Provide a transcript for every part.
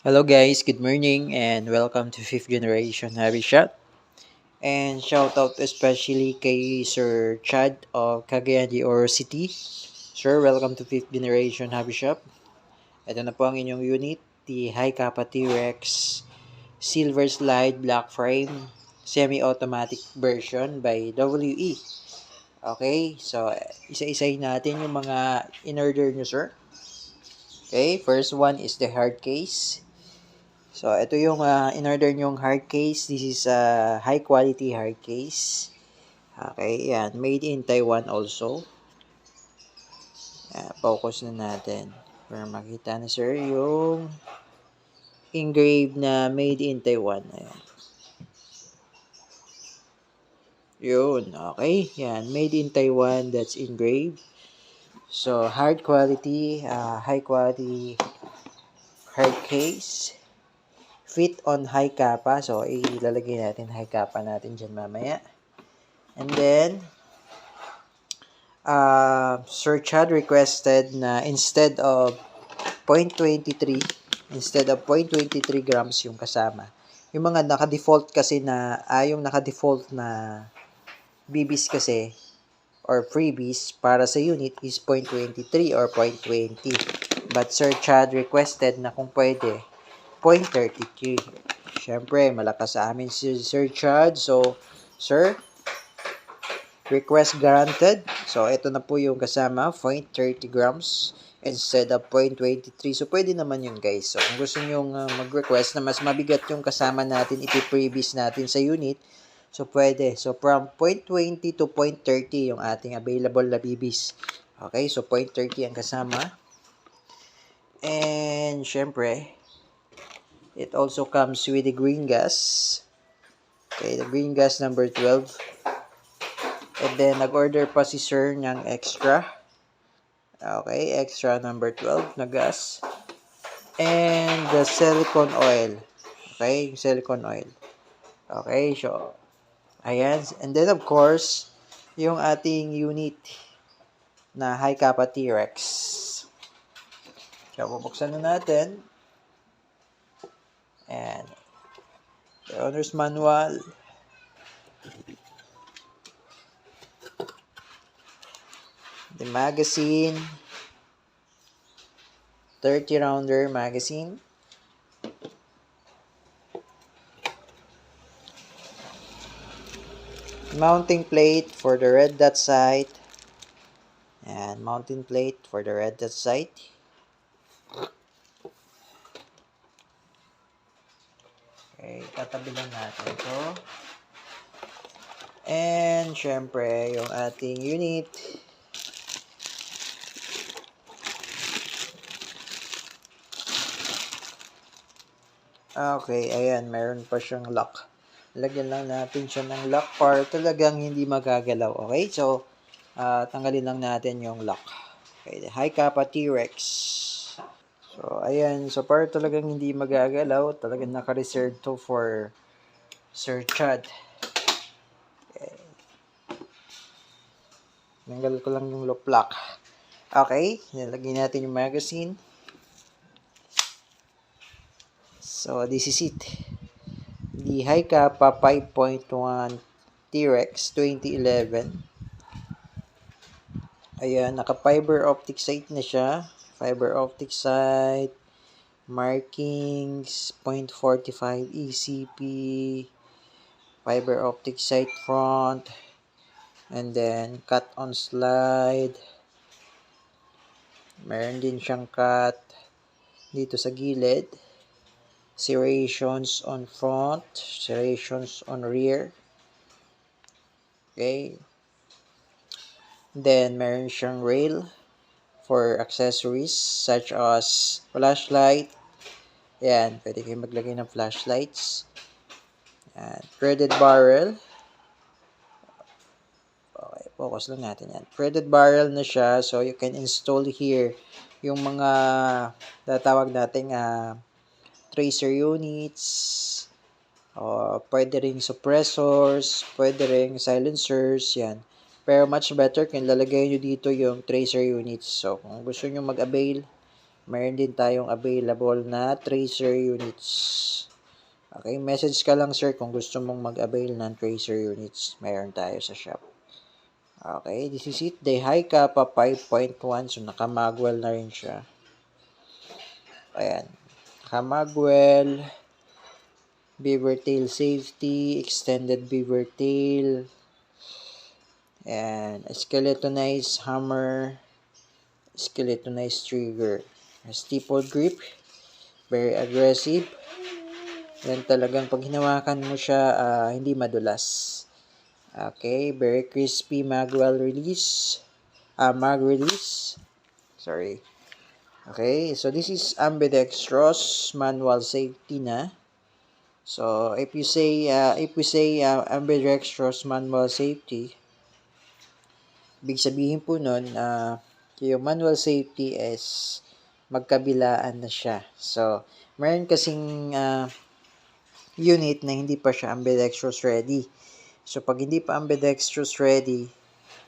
Hello guys, good morning and welcome to 5th Generation Heavy Shot. And shout out especially kay Sir Chad of Cagayan de Oro City. Sir, welcome to 5th Generation Heavy Shop. Ito na po ang inyong unit, the High Kappa T-Rex Silver Slide Black Frame Semi-Automatic version by WE. Okay, so isa-isahin natin yung mga in-order nyo sir. Okay, first one is the hard case. So, ito yung in-order nyong hard case. This is a high quality hard case. Okay, yan. Made in Taiwan also. Focus na natin. Para makita na sir yung engraved na made in Taiwan. Ayan. Yun, okay. Yan, made in Taiwan. That's engraved. So, hard quality, high quality hard case. Fit on high kappa. So, ilalagay natin high kappa natin dyan mamaya. And then, Sir Chad requested na instead of 0.23 grams yung kasama. Yung mga naka-default kasi na, yung naka-default na BBs kasi, or freebies para sa unit is 0.23 or 0.20. But Sir Chad requested na kung pwede, 0.33. Siyempre, malakas sa amin si Sir Chad. So, Sir, request granted. So, ito na po yung kasama, 0.30 grams instead of 0.23. So, pwede naman yun guys. So, kung gusto nyo mag-request na mas mabigat yung kasama natin, ipi-freebies natin sa unit, so pwede. So, from 0.20 to 0.30 yung ating available na BBs. Okay, so 0.30 ang kasama. And, syempre, it also comes with the green gas. Okay, the green gas number 12. And then, nag-order pa si Sir ng extra. Okay, extra number 12 na gas. And the silicone oil. Okay, silicone oil. Okay, so, ayan. And then, of course, yung ating unit na High Kappa T-Rex. So, bubuksan na natin. And, the owner's manual. The magazine. 30 rounder magazine. Mounting plate for the red dot sight. And mounting plate for the red dot sight. Okay, tatabi lang natin ito. And, syempre, yung ating unit. Okay, ayan, meron pa siyang lock. Lagyan lang natin siya ng lock para talagang hindi magagalaw. Okay, so, tanggalin lang natin yung lock. Okay, the High Kappa T-Rex. So, ayan. So, para talagang hindi magagalaw, talagang naka-reserve to for Sir Chad. Okay. Nanggal ko lang yung lock lock. Okay. Nilagay natin yung magazine. So, this is it. The High Kappa 5.1 T-Rex 2011. Ayan. Naka-fiber optic sight na siya. Fiber optic sight, markings, 0.45 ECP, fiber optic sight front, and then cut on slide. Meron din siyang cut dito sa gilid. Serrations on front, serrations on rear. Okay. Then meron siyang rail for accessories such as flashlight. Yan, pwede kayo maglagay ng flashlights. Yan, threaded barrel. Okay, focus lang natin yan. Threaded barrel na siya, so you can install here yung mga tatawag nating tracer units. Pwede ring suppressors, pwede ring silencers, yan. Pero much better kung lalagay nyo dito yung tracer units. So, kung gusto nyo mag-avail Meron din tayong available na tracer units. Okay, message ka lang sir kung gusto mong mag-avail ng tracer units. Meron tayo sa shop. Okay, this is it. Daihay Kappa 5.1. So, nakamagwell na rin siya. Ayan. Nakamagwell. Beaver tail safety. Extended beaver tail. And skeletonized hammer. Skeletonized trigger. Staple grip. Very aggressive. Yan talagang pag hinawakan mo siya, hindi madulas. Okay, very crispy magwell release. Mag release. Sorry. Okay, so this is ambidextrous manual safety na. So if we say ambidextrous manual safety, ibig sabihin po nun, yung manual safety is magkabilaan na siya. So meron kasing unit na hindi pa siya ambidextrous ready. So pag hindi pa ambidextrous ready,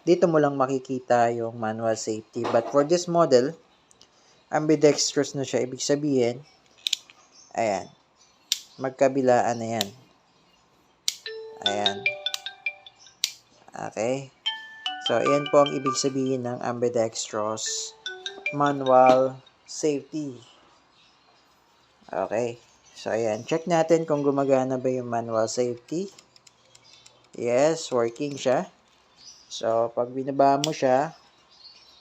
dito mo lang makikita yung manual safety. But for this model, ambidextrous na siya. Ibig sabihin, ayan, magkabilaan na yan. Ayan. Okay. So, ayan po ang ibig sabihin ng ambidextrous manual safety. Okay. So, ayan. Check natin kung gumagana ba yung manual safety. Yes, working siya. So, pag binaba mo siya,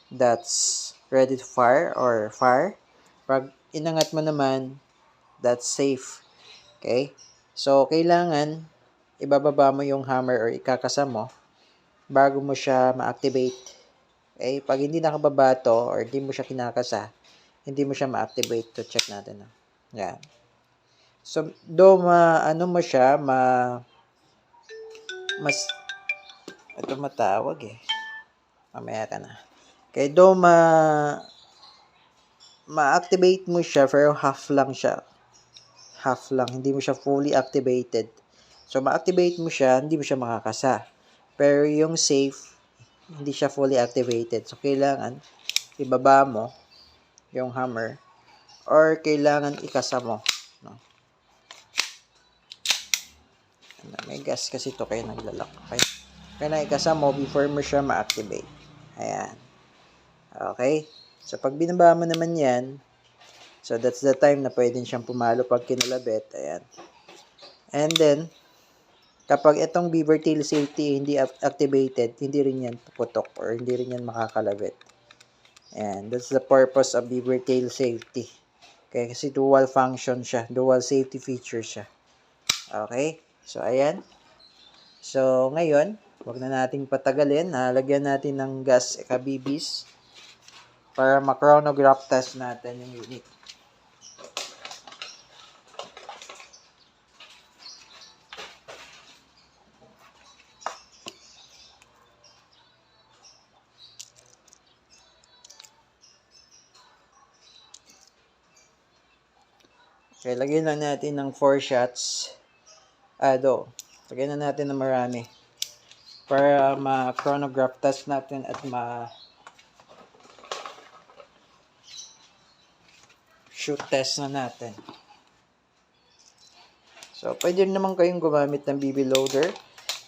that's ready to fire or fire. Pag inangat mo naman, that's safe. Okay? So, kailangan ibababa mo yung hammer or ikakasa mo bago mo siya ma-activate. Okay? Pag hindi nakababa to or hindi mo siya kinakasa, hindi mo siya ma-activate. To check natin. Yan. So, do mo siya, ito matawag eh. Mamaya ka na. Okay, do ma-activate mo siya, pero half lang siya. Half lang, hindi mo siya fully activated. So, ma-activate mo siya, hindi mo siya makakasa. Pero yung safe, hindi siya fully activated. So, kailangan ibaba mo yung hammer or kailangan ikasa mo. No? May gas kasi ito kaya naglalak. Okay? Kailangan ikasa mo before mo siya ma-activate. Ayan. Okay? So, pag binaba mo naman yan, so that's the time na pwede siyang pumalo pag kinalabit. Ayan. And then, kapag itong beaver tail safety hindi activated, hindi rin yan puputok or hindi rin yan makakalabit. And that's the purpose of beaver tail safety. Okay, kasi dual function siya, dual safety feature siya. Okay, so ayan. So ngayon, wag na nating patagalin, lagyan natin ng gas ekabibis para ma-chronograph test natin yung unit. Okay, lagyan lang natin ng 4 shots. Lagyan na natin ng marami. Para ma-chronograph test natin at shoot test na natin. So, pwede naman kayong gumamit ng BB loader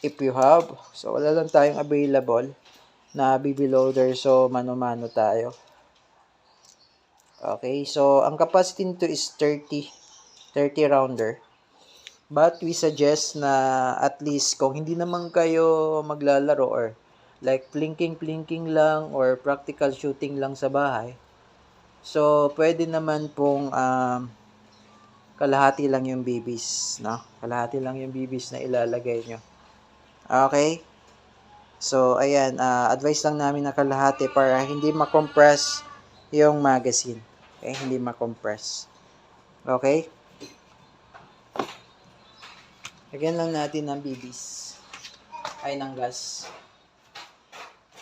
if you have. So, wala lang tayong available na BB loader. So, mano-mano tayo. Okay, so ang capacity nito is 30 rounder. But we suggest na at least kung hindi naman kayo maglalaro or like plinking lang or practical shooting lang sa bahay. So, pwede naman pong kalahati lang yung BBs, no? Kalahati lang yung BBs na ilalagay nyo. Okay? So, ayan, advice lang namin na kalahati para hindi ma-compress yung magazine. Okay? Hindi ma-compress. Okay? Lagyan lang natin ng BBs. Ay, ng gas.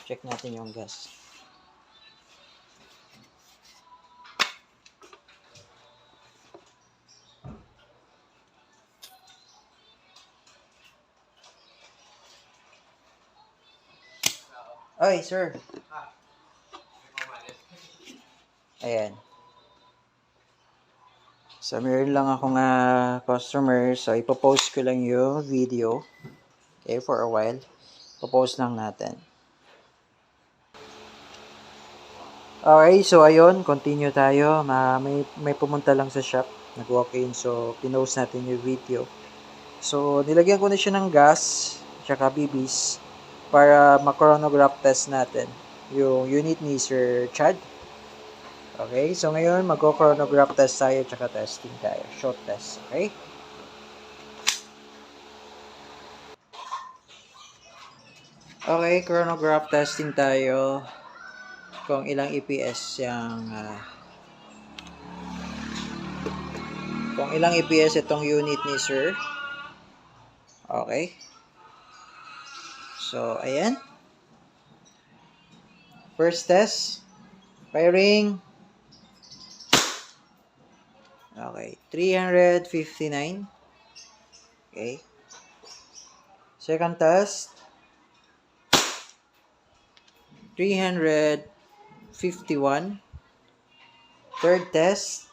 Check natin yung gas. Ay, sir. Ayan. So, meron lang akong customer. So, ipopost ko lang yung video. Okay, for a while. Ipopost lang natin. Okay, so ayun, continue tayo. May pumunta lang sa shop. Nag-walk-in. So, pinost natin yung video. So, nilagyan ko na siya ng gas, tsaka bibis, para ma-chronograph test natin yung unit ni Sir Chad. Okay, so ngayon, mag-chronograph test tayo, tsaka testing tayo. Short test, okay? Okay, chronograph testing tayo. Kung ilang EPS kung ilang EPS itong unit ni Sir. Okay. So, ayan. First test. Firing. Okay. 359. Okay. Second test. 351. Third test.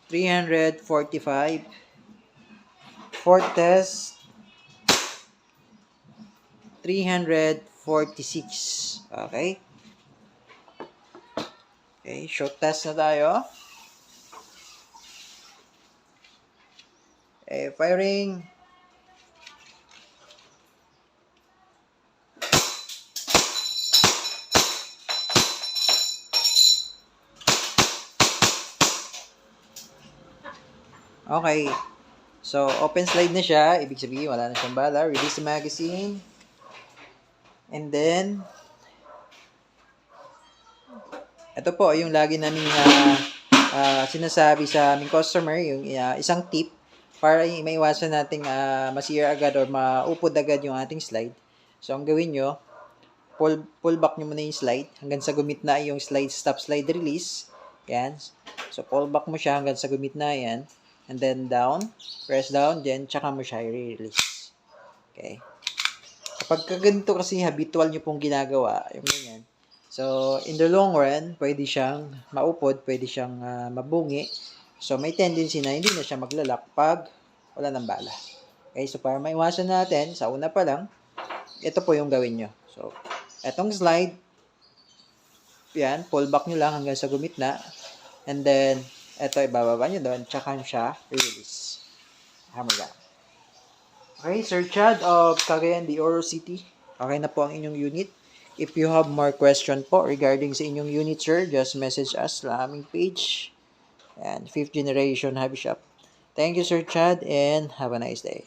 345. Fourth test. 346. Okay. Okay, short test na tayo. Okay, firing. Okay. So, open slide na siya. Ibig sabihin, wala na siyang bala. Release the magazine. And then, ito po, yung lagi namin sinasabi sa aming customer, yung isang tip para maiwasan nating masira agad or maupod agad yung ating slide. So, ang gawin nyo, pull back nyo muna yung slide hanggang sa gumitna yung slide, stop slide release. Yan. So, pull back mo siya hanggang sa gumitna yan. And then down, press down, then tsaka mo siya i-release. Okay. Kapag ganito kasi habitual nyo pong ginagawa, yung ganyan. So, in the long run, pwede siyang maupod, pwede siyang mabungi. So, may tendency na hindi na siya maglalak pag wala ng bala. Okay, so para maiwasan natin, sa una pa lang, ito po yung gawin nyo. So, etong slide, yan, pull back nyo lang hanggang sa gumitna. And then, ito, ibababa nyo doon, tsaka siya release. Hammer down. Okay, Sir Chad of Cagayan de Oro City. Okay na po ang inyong unit. If you have more question po regarding sa inyong unit, sir, just message us sa aming page. And 5th Generation Hobby Shop. Thank you, Sir Chad, and have a nice day.